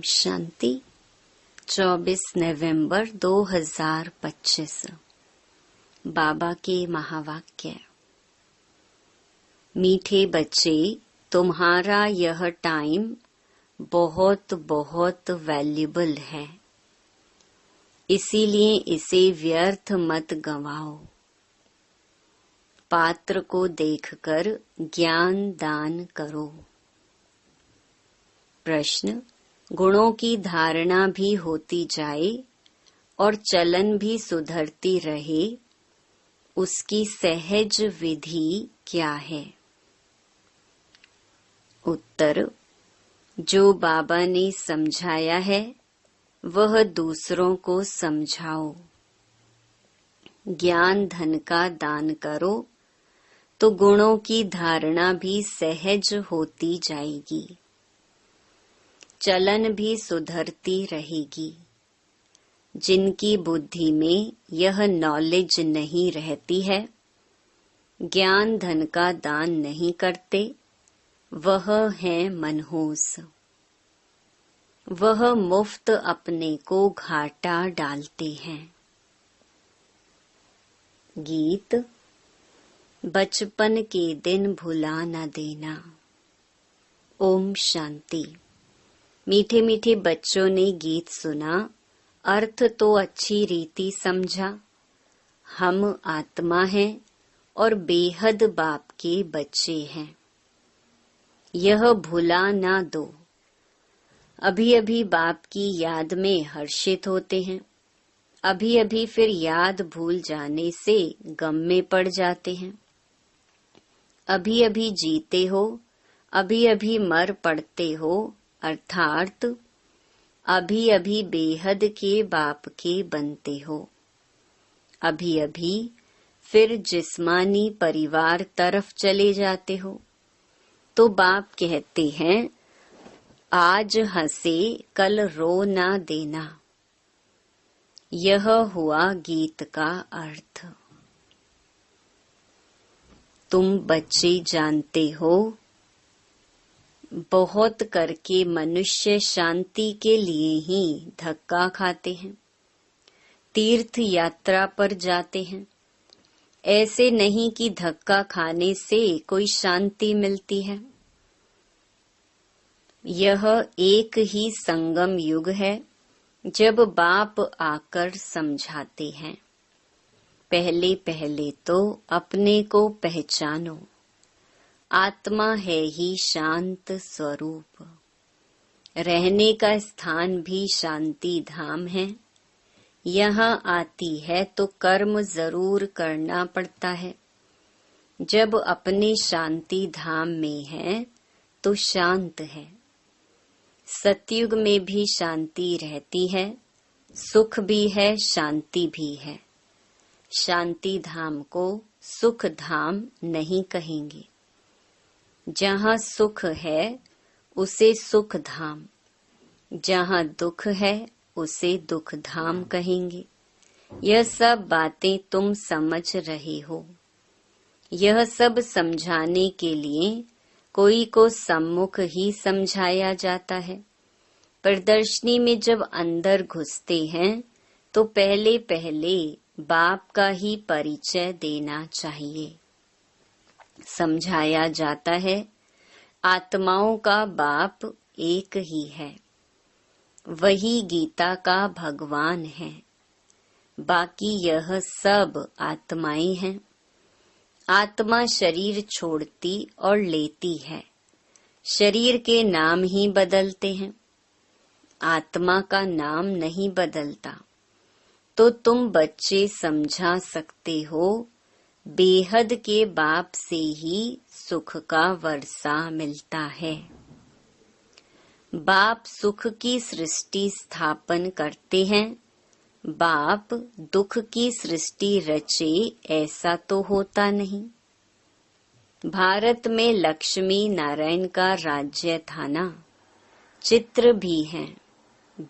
शांति 24 नवंबर 2025। बाबा के महावाक्य। मीठे बच्चे, तुम्हारा यह टाइम बहुत बहुत वैल्यूबल है, इसीलिए इसे व्यर्थ मत गंवाओ। पात्र को देखकर ज्ञान दान करो। प्रश्न: गुणों की धारणा भी होती जाए और चलन भी सुधरती रहे, उसकी सहज विधि क्या है? उत्तर: जो बाबा ने समझाया है वह दूसरों को समझाओ। ज्ञान धन का दान करो तो गुणों की धारणा भी सहज होती जाएगी, चलन भी सुधरती रहेगी। जिनकी बुद्धि में यह नॉलेज नहीं रहती है, ज्ञान धन का दान नहीं करते, वह है मनहूस। वह मुफ्त अपने को घाटा डालते हैं। गीत। बचपन के दिन भुला न देना। ओम शांति। मीठे मीठे बच्चों ने गीत सुना, अर्थ तो अच्छी रीति समझा। हम आत्मा हैं और बेहद बाप के बच्चे हैं, यह भुला ना दो। अभी अभी बाप की याद में हर्षित होते हैं, अभी अभी फिर याद भूल जाने से गम में पड़ जाते हैं। अभी अभी जीते हो, अभी अभी मर पड़ते हो, अर्थात अभी अभी बेहद के बाप के बनते हो। अभी अभी फिर जिस्मानी परिवार तरफ चले जाते हो। तो बाप कहते हैं, आज हंसे कल रो ना देना। यह हुआ गीत का अर्थ। तुम बच्चे जानते हो, बहुत करके मनुष्य शांति के लिए ही धक्का खाते हैं, तीर्थ यात्रा पर जाते हैं। ऐसे नहीं कि धक्का खाने से कोई शांति मिलती है। यह एक ही संगम युग है जब बाप आकर समझाते हैं। पहले पहले तो अपने को पहचानो। आत्मा है ही शांत स्वरूप। रहने का स्थान भी शांति धाम है। यहाँ आती है तो कर्म जरूर करना पड़ता है। जब अपने शांति धाम में है तो शांत है। सतयुग में भी शांति रहती है, सुख भी है, शांति भी है। शांति धाम को सुख धाम नहीं कहेंगे। जहाँ सुख है उसे सुख धाम, जहाँ दुख है उसे दुख धाम कहेंगे। यह सब बातें तुम समझ रहे हो। यह सब समझाने के लिए कोई को सम्मुख ही समझाया जाता है। प्रदर्शनी में जब अंदर घुसते हैं तो पहले पहले बाप का ही परिचय देना चाहिए। समझाया जाता है, आत्माओं का बाप एक ही है, वही गीता का भगवान है। बाकी यह सब आत्माएं हैं। आत्मा शरीर छोड़ती और लेती है, शरीर के नाम ही बदलते हैं, आत्मा का नाम नहीं बदलता। तो तुम बच्चे समझा सकते हो, बेहद के बाप से ही सुख का वर्षा मिलता है। बाप सुख की सृष्टि स्थापन करते हैं, बाप दुख की सृष्टि रचे ऐसा तो होता नहीं। भारत में लक्ष्मी नारायण का राज्य था ना, चित्र भी है।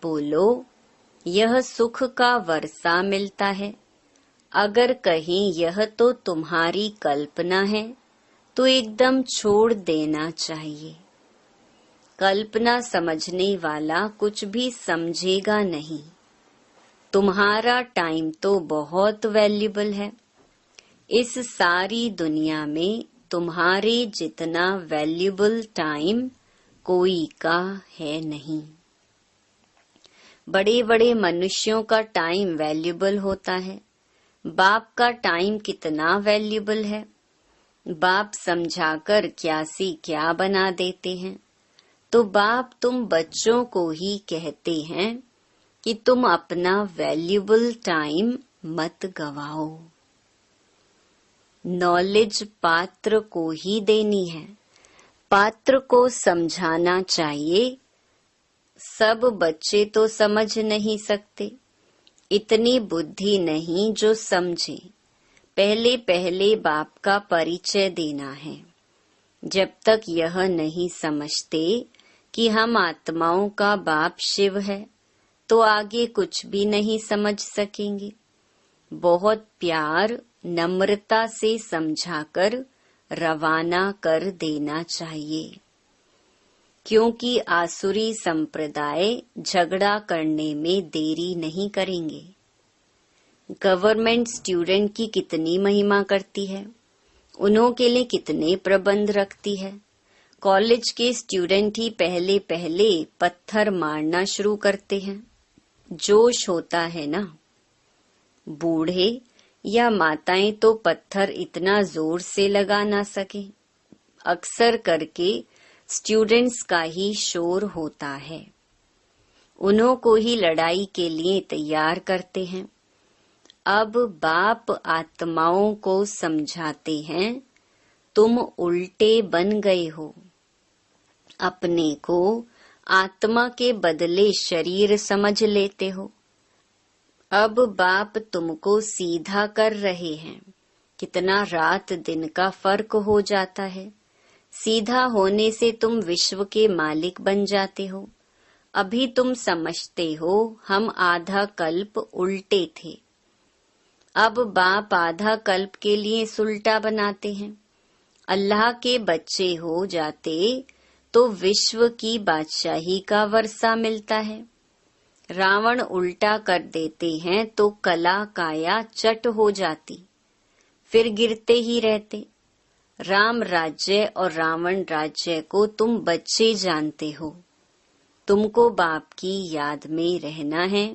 बोलो, यह सुख का वर्षा मिलता है। अगर कहीं यह तो तुम्हारी कल्पना है तो एकदम छोड़ देना चाहिए। कल्पना समझने वाला कुछ भी समझेगा नहीं। तुम्हारा टाइम तो बहुत वैल्यूबल है। इस सारी दुनिया में तुम्हारे जितना वैल्यूबल टाइम कोई का है नहीं। बड़े बड़े मनुष्यों का टाइम वैल्यूबल होता है। बाप का टाइम कितना वैल्यूबल है। बाप समझाकर क्या से क्या बना देते हैं। तो बाप तुम बच्चों को ही कहते हैं कि तुम अपना वैल्यूबल टाइम मत गवाओ। नॉलेज पात्र को ही देनी है। पात्र को समझाना चाहिए। सब बच्चे तो समझ नहीं सकते। इतनी बुद्धि नहीं जो समझे। पहले पहले बाप का परिचय देना है। जब तक यह नहीं समझते कि हम आत्माओं का बाप शिव है, तो आगे कुछ भी नहीं समझ सकेंगे। बहुत प्यार नम्रता से समझाकर रवाना कर देना चाहिए, क्योंकि आसुरी संप्रदाय झगड़ा करने में देरी नहीं करेंगे। गवर्नमेंट स्टूडेंट की कितनी महिमा करती है, उन्हों के लिए कितने प्रबंध रखती है। कॉलेज के स्टूडेंट ही पहले पहले पत्थर मारना शुरू करते हैं। जोश होता है ना। बूढ़े या माताएं तो पत्थर इतना जोर से लगा ना सके। अक्सर करके स्टूडेंट्स का ही शोर होता है। उन्हों को ही लड़ाई के लिए तैयार करते हैं। अब बाप आत्माओं को समझाते हैं, तुम उल्टे बन गए हो। अपने को आत्मा के बदले शरीर समझ लेते हो। अब बाप तुमको सीधा कर रहे हैं। कितना रात दिन का फर्क हो जाता है। सीधा होने से तुम विश्व के मालिक बन जाते हो। अभी तुम समझते हो हम आधा कल्प उल्टे थे। अब बाप आधा कल्प के लिए सुल्टा बनाते हैं। अल्लाह के बच्चे हो जाते तो विश्व की बादशाही का वर्षा मिलता है। रावण उल्टा कर देते हैं तो कला काया चट हो जाती, फिर गिरते ही रहते। राम राज्य और रावण राज्य को तुम बच्चे जानते हो। तुमको बाप की याद में रहना है।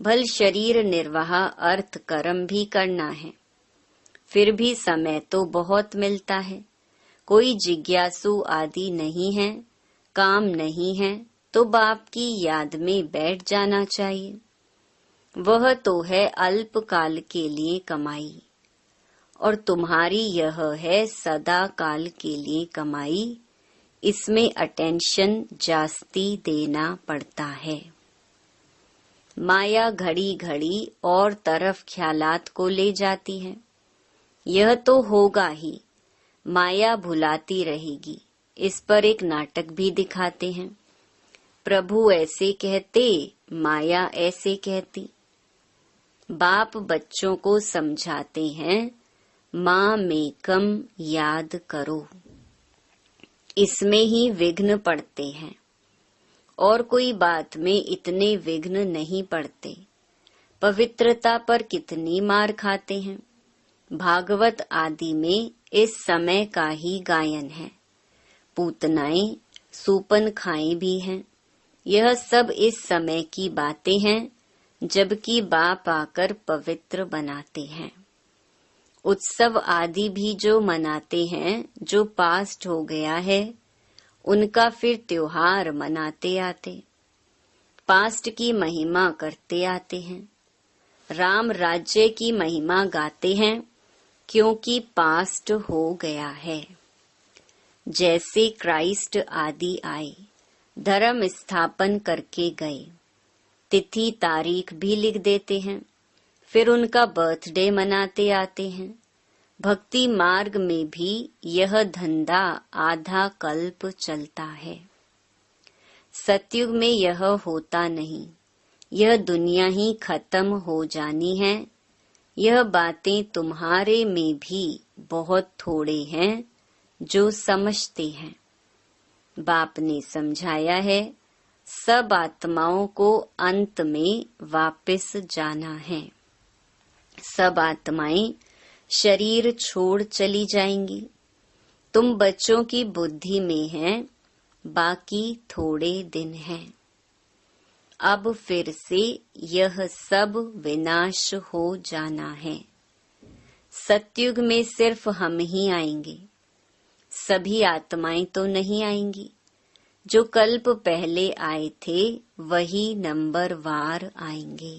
भल शरीर निर्वाह अर्थ कर्म भी करना है। फिर भी समय तो बहुत मिलता है। कोई जिज्ञासु आदि नहीं है, काम नहीं है, तो बाप की याद में बैठ जाना चाहिए। वह तो है अल्पकाल के लिए कमाई, और तुम्हारी यह है सदा काल के लिए कमाई। इसमें अटेंशन जास्ती देना पड़ता है। माया घड़ी घड़ी और तरफ ख्यालात को ले जाती है। यह तो होगा ही, माया भुलाती रहेगी। इस पर एक नाटक भी दिखाते हैं। प्रभु ऐसे कहते, माया ऐसे कहती। बाप बच्चों को समझाते हैं, माँ मेकम याद करो। इसमें ही विघ्न पड़ते हैं, और कोई बात में इतने विघ्न नहीं पड़ते। पवित्रता पर कितनी मार खाते हैं। भागवत आदि में इस समय का ही गायन है। पूतनाएं सूपन खाई भी हैं। यह सब इस समय की बातें हैं, जबकि बाप आकर पवित्र बनाते हैं। उत्सव आदि भी जो मनाते हैं, जो पास्ट हो गया है, उनका फिर त्योहार मनाते आते, पास्ट की महिमा करते आते हैं। राम राज्य की महिमा गाते हैं, क्योंकि पास्ट हो गया है। जैसे क्राइस्ट आदि आए, धर्म स्थापन करके गए, तिथि तारीख भी लिख देते हैं, फिर उनका बर्थडे मनाते आते हैं। भक्ति मार्ग में भी यह धंधा आधा कल्प चलता है। सतयुग में यह होता नहीं। यह दुनिया ही खत्म हो जानी है। यह बातें तुम्हारे में भी बहुत थोड़े हैं जो समझते हैं। बाप ने समझाया है, सब आत्माओं को अंत में वापस जाना है। सब आत्माएं शरीर छोड़ चली जाएंगी। तुम बच्चों की बुद्धि में हैं, बाकी थोड़े दिन हैं। अब फिर से यह सब विनाश हो जाना है। सतयुग में सिर्फ हम ही आएंगे, सभी आत्माएं तो नहीं आएंगी। जो कल्प पहले आए थे वही नंबर वार आएंगे।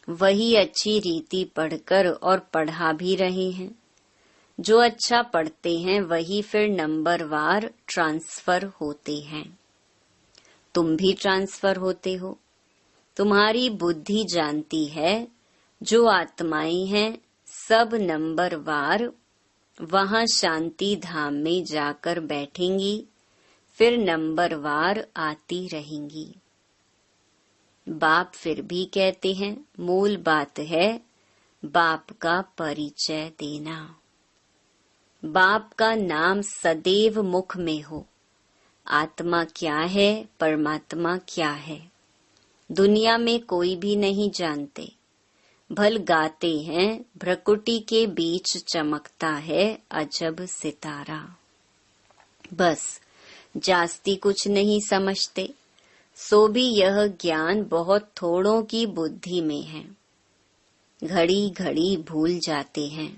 वही अच्छी रीति पढ़कर और पढ़ा भी रहे हैं। जो अच्छा पढ़ते हैं वही फिर नंबर वार ट्रांसफर होते हैं। तुम भी ट्रांसफर होते हो। तुम्हारी बुद्धि जानती है, जो आत्माएं हैं सब नंबर वार वहां शांति धाम में जाकर बैठेंगी, फिर नंबर वार आती रहेंगी। बाप फिर भी कहते हैं, मूल बात है बाप का परिचय देना। बाप का नाम सदैव मुख में हो। आत्मा क्या है, परमात्मा क्या है, दुनिया में कोई भी नहीं जानते। भल गाते हैं, भ्रकुटी के बीच चमकता है अजब सितारा। बस जास्ती कुछ नहीं समझते। सो भी यह ज्ञान बहुत थोड़ों की बुद्धि में है। घड़ी घड़ी भूल जाते हैं।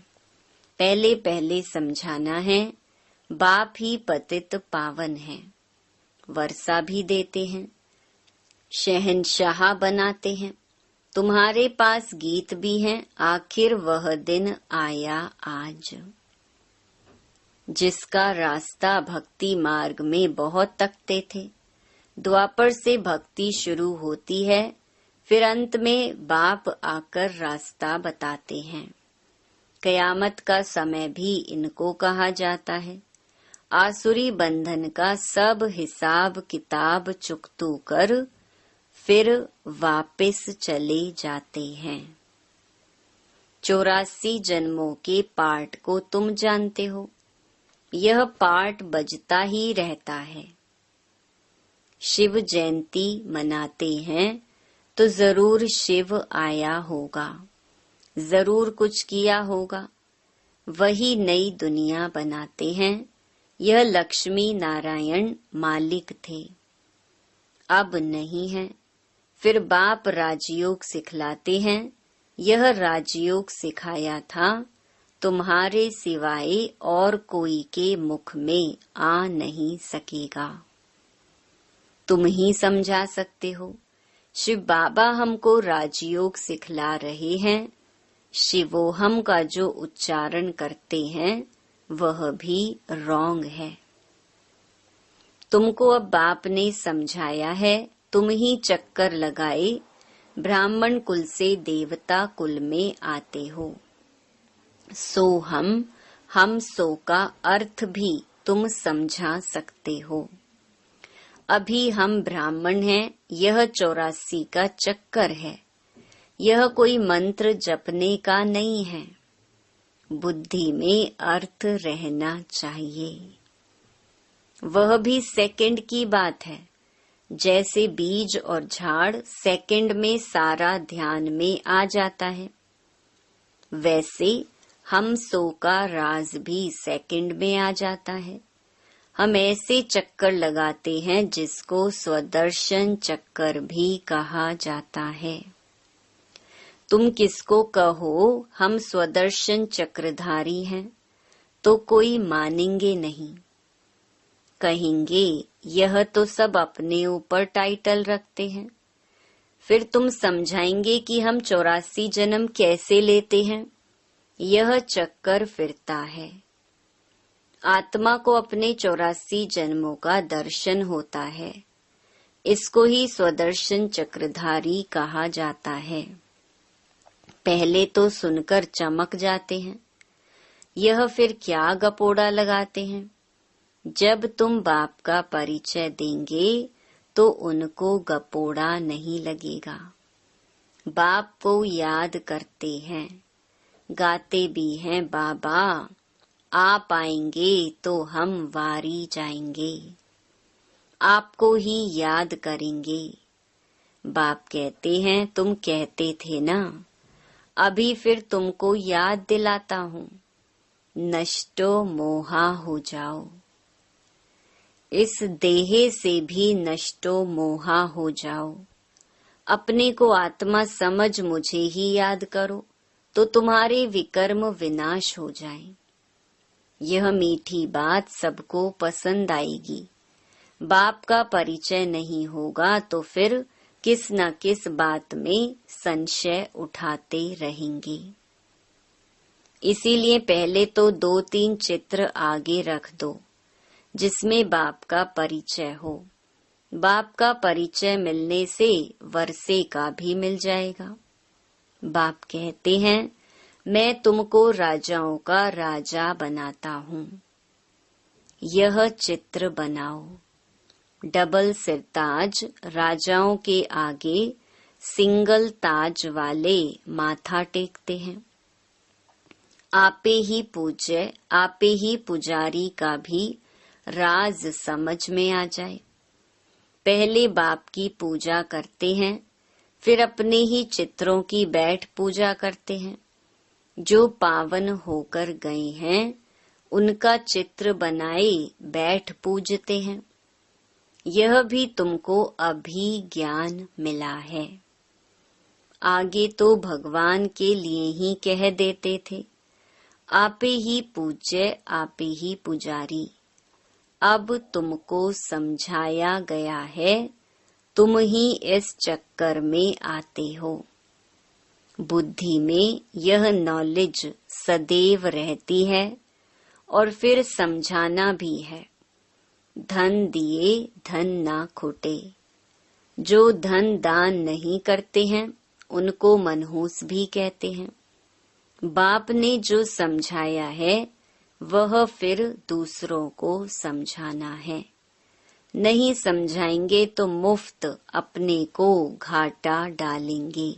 पहले पहले समझाना है, बाप ही पतित पावन है। वर्षा भी देते हैं, शहंशाह बनाते हैं। तुम्हारे पास गीत भी हैं, आखिर वह दिन आया आज। जिसका रास्ता भक्ति मार्ग में बहुत तकते थे। द्वापर से भक्ति शुरू होती है, फिर अंत में बाप आकर रास्ता बताते हैं। कयामत का समय भी इनको कहा जाता है। आसुरी बंधन का सब हिसाब किताब चुकतू कर फिर वापस चले जाते हैं। 84 जन्मों के पाठ को तुम जानते हो। यह पाठ बजता ही रहता है। शिव जयंती मनाते हैं तो जरूर शिव आया होगा, जरूर कुछ किया होगा। वही नई दुनिया बनाते हैं। यह लक्ष्मी नारायण मालिक थे, अब नहीं है। फिर बाप राजयोग सिखलाते हैं। यह राजयोग सिखाया था, तुम्हारे सिवाय और कोई के मुख में आ नहीं सकेगा। तुम ही समझा सकते हो। शिव बाबा हमको राजयोग सिखला रहे हैं। शिवोहम का जो उच्चारण करते हैं वह भी रॉन्ग है। तुमको अब बाप ने समझाया है, तुम ही चक्कर लगाए ब्राह्मण कुल से देवता कुल में आते हो। सो हम सो का अर्थ भी तुम समझा सकते हो। अभी हम ब्राह्मण हैं, यह 84 का चक्कर है। यह कोई मंत्र जपने का नहीं है। बुद्धि में अर्थ रहना चाहिए। वह भी सेकंड की बात है। जैसे बीज और झाड़ सेकंड में सारा ध्यान में आ जाता है, वैसे हम सो का राज भी सेकंड में आ जाता है। हम ऐसे चक्कर लगाते हैं जिसको स्वदर्शन चक्कर भी कहा जाता है। तुम किसको कहो हम स्वदर्शन चक्रधारी हैं, तो कोई मानेंगे नहीं। कहेंगे यह तो सब अपने ऊपर टाइटल रखते हैं। फिर तुम समझाएंगे कि हम 84 जन्म कैसे लेते हैं। यह चक्कर फिरता है। आत्मा को अपने 84 जन्मों का दर्शन होता है। इसको ही स्वदर्शन चक्रधारी कहा जाता है। पहले तो सुनकर चमक जाते हैं। यह फिर क्या गपोड़ा लगाते हैं। जब तुम बाप का परिचय देंगे तो उनको गपोड़ा नहीं लगेगा। बाप को याद करते हैं, गाते भी हैं, बाबा आप आएंगे तो हम वारी जाएंगे, आपको ही याद करेंगे। बाप कहते हैं तुम कहते थे ना, अभी फिर तुमको याद दिलाता हूँ, नष्टो मोहा हो जाओ। इस देह से भी नष्टो मोहा हो जाओ। अपने को आत्मा समझ मुझे ही याद करो तो तुम्हारे विकर्म विनाश हो जाएं। यह मीठी बात सबको पसंद आएगी। बाप का परिचय नहीं होगा तो फिर किस न किस बात में संशय उठाते रहेंगे। इसीलिए पहले तो 2-3 चित्र आगे रख दो जिसमें बाप का परिचय हो। बाप का परिचय मिलने से वर्षे का भी मिल जाएगा। बाप कहते हैं मैं तुमको राजाओं का राजा बनाता हूँ। यह चित्र बनाओ। डबल सिरताज राजाओं के आगे सिंगल ताज वाले माथा टेकते हैं। आपे ही पूज्य, आपे ही पुजारी का भी राज समझ में आ जाए। पहले बाप की पूजा करते हैं, फिर अपने ही चित्रों की बैठ पूजा करते हैं। जो पावन होकर गए हैं उनका चित्र बनाए बैठ पूजते हैं। यह भी तुमको अभी ज्ञान मिला है। आगे तो भगवान के लिए ही कह देते थे, आपे ही पूज्य, आपे ही पुजारी। अब तुमको समझाया गया है, तुम ही इस चक्कर में आते हो। बुद्धि में यह नॉलेज सदैव रहती है और फिर समझाना भी है। धन दिए धन ना खोटे। जो धन दान नहीं करते हैं उनको मनहूस भी कहते हैं। बाप ने जो समझाया है वह फिर दूसरों को समझाना है। नहीं समझाएंगे तो मुफ्त अपने को घाटा डालेंगे।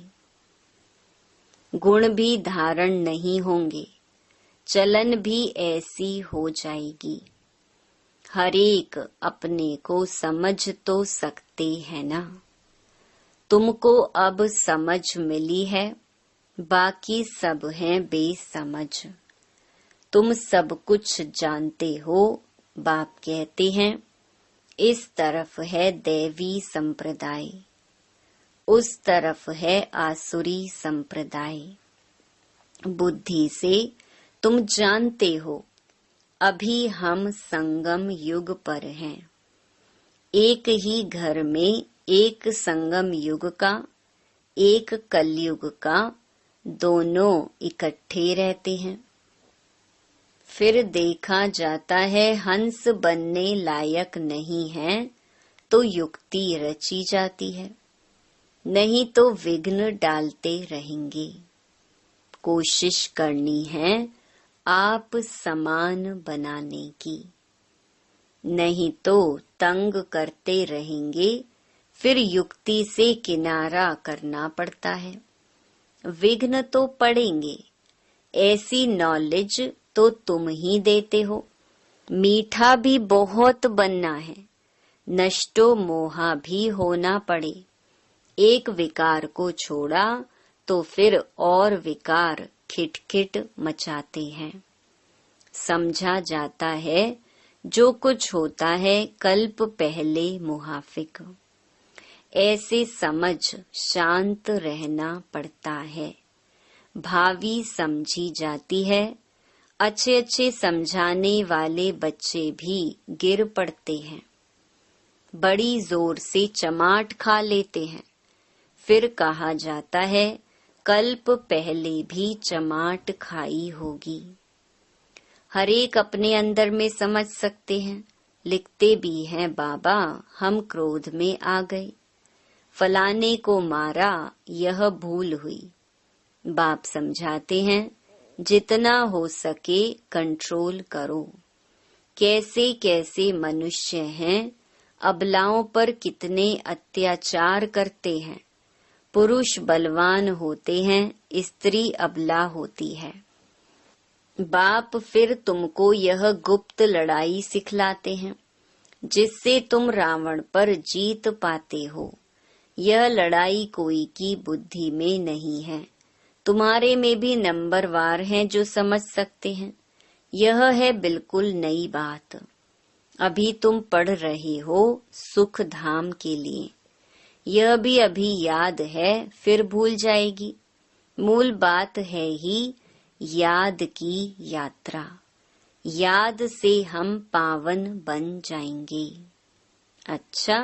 गुण भी धारण नहीं होंगे, चलन भी ऐसी हो जाएगी। हरेक अपने को समझ तो सकते हैं ना। तुमको अब समझ मिली है, बाकी सब हैं बेसमझ। तुम सब कुछ जानते हो। बाप कहते हैं इस तरफ है दैवी संप्रदाय, उस तरफ है आसुरी संप्रदाय। बुद्धि से तुम जानते हो अभी हम संगम युग पर हैं। एक ही घर में एक संगम युग का, एक कलयुग का, दोनों इकट्ठे रहते हैं। फिर देखा जाता है हंस बनने लायक नहीं है तो युक्ति रची जाती है, नहीं तो विघ्न डालते रहेंगे। कोशिश करनी है आप समान बनाने की, नहीं तो तंग करते रहेंगे, फिर युक्ति से किनारा करना पड़ता है। विघ्न तो पड़ेंगे। ऐसी नॉलेज तो तुम ही देते हो। मीठा भी बहुत बनना है, नष्टो मोहा भी होना पड़े। एक विकार को छोड़ा तो फिर और विकार खिटखिट मचाते हैं। समझा जाता है जो कुछ होता है कल्प पहले मुहाफिक। ऐसे समझ शांत रहना पड़ता है। भावी समझी जाती है। अच्छे अच्छे समझाने वाले बच्चे भी गिर पड़ते हैं, बड़ी जोर से चमाट खा लेते हैं। फिर कहा जाता है कल्प पहले भी चमाट खाई होगी। हरेक अपने अंदर में समझ सकते हैं। लिखते भी हैं बाबा हम क्रोध में आ गए, फलाने को मारा, यह भूल हुई। बाप समझाते हैं जितना हो सके कंट्रोल करो। कैसे कैसे मनुष्य हैं, अबलाओं पर कितने अत्याचार करते हैं। पुरुष बलवान होते हैं, स्त्री अबला होती है। बाप फिर तुमको यह गुप्त लड़ाई सिखलाते हैं जिससे तुम रावण पर जीत पाते हो। यह लड़ाई कोई की बुद्धि में नहीं है, तुम्हारे में भी नंबरवार हैं जो समझ सकते हैं। यह है बिल्कुल नई बात। अभी तुम पढ़ रहे हो सुख धाम के लिए। यह भी अभी याद है, फिर भूल जाएगी। मूल बात है ही याद की यात्रा। याद से हम पावन बन जाएंगे। अच्छा,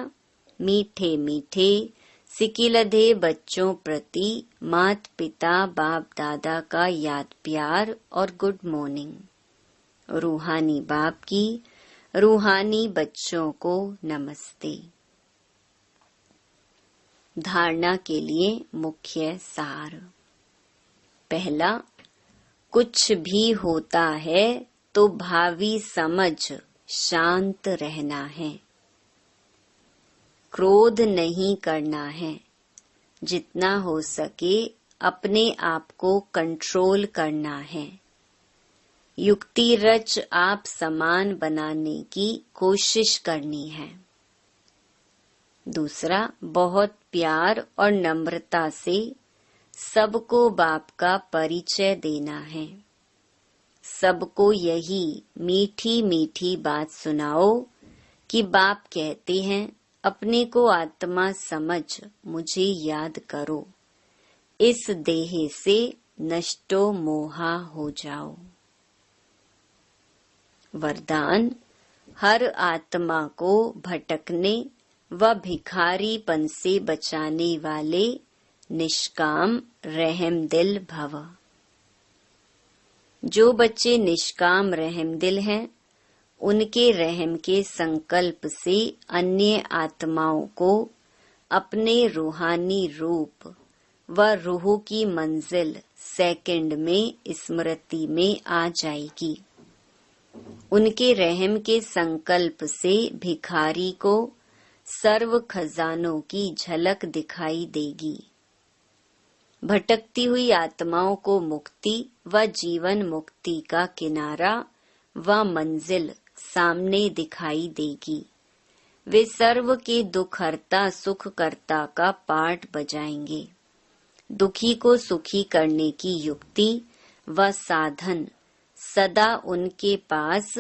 मीठे मीठे सिकिलधे बच्चों प्रति मात पिता बाप दादा का याद प्यार और गुड मॉर्निंग। रूहानी बाप की रूहानी बच्चों को नमस्ते। धारणा के लिए मुख्य सार। पहला, कुछ भी होता है तो भावी समझ शांत रहना है। क्रोध नहीं करना है। जितना हो सके अपने आप को कंट्रोल करना है। युक्ति रच आप समान बनाने की कोशिश करनी है। दूसरा, बहुत प्यार और नम्रता से सबको बाप का परिचय देना है। सबको यही मीठी मीठी बात सुनाओ कि बाप कहते हैं, अपने को आत्मा समझ मुझे याद करो। इस देह से नष्टो मोहा हो जाओ। वरदान, हर आत्मा को भटकने व भिखारीपन से बचाने वाले निष्काम रहम दिल भव। जो बच्चे निष्काम रहम दिल हैं, उनके रहम के संकल्प से अन्य आत्माओं को अपने रूहानी रूप व रूह की मंजिल सेकंड में स्मृति में आ जाएगी। उनके रहम के संकल्प से भिखारी को सर्व खजानों की झलक दिखाई देगी। भटकती हुई आत्माओं को मुक्ति व जीवन मुक्ति का किनारा व मंजिल सामने दिखाई देगी। वे सर्व के दुखहर्ता सुखकर्ता का पाठ बजाएंगे। दुखी को सुखी करने की युक्ति व साधन सदा उनके पास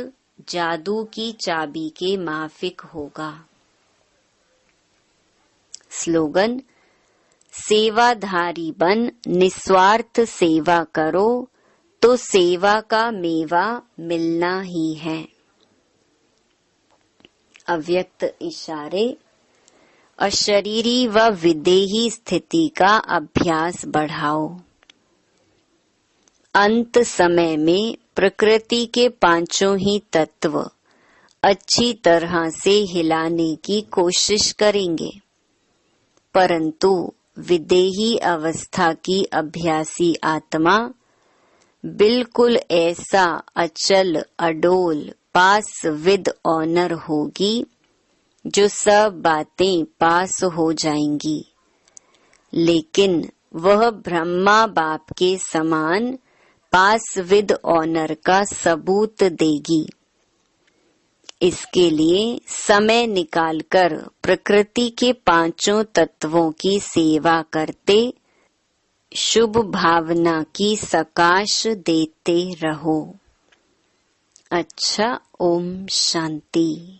जादू की चाबी के माफिक होगा। स्लोगन, सेवाधारी बन निस्वार्थ सेवा करो तो सेवा का मेवा मिलना ही है। अव्यक्त इशारे। अशरीरी व विदेही स्थिति का अभ्यास बढ़ाओ। अंत समय में प्रकृति के पांचों ही तत्व अच्छी तरह से हिलाने की कोशिश करेंगे, परंतु विदेही अवस्था की अभ्यासी आत्मा बिल्कुल ऐसा अचल अडोल पास विद ऑनर होगी जो सब बातें पास हो जाएंगी, लेकिन वह ब्रह्मा बाप के समान पास विद ऑनर का सबूत देगी। इसके लिए समय निकालकर प्रकृति के पांचों तत्वों की सेवा करते शुभ भावना की सकाश देते रहो। अच्छा, ओम शांति।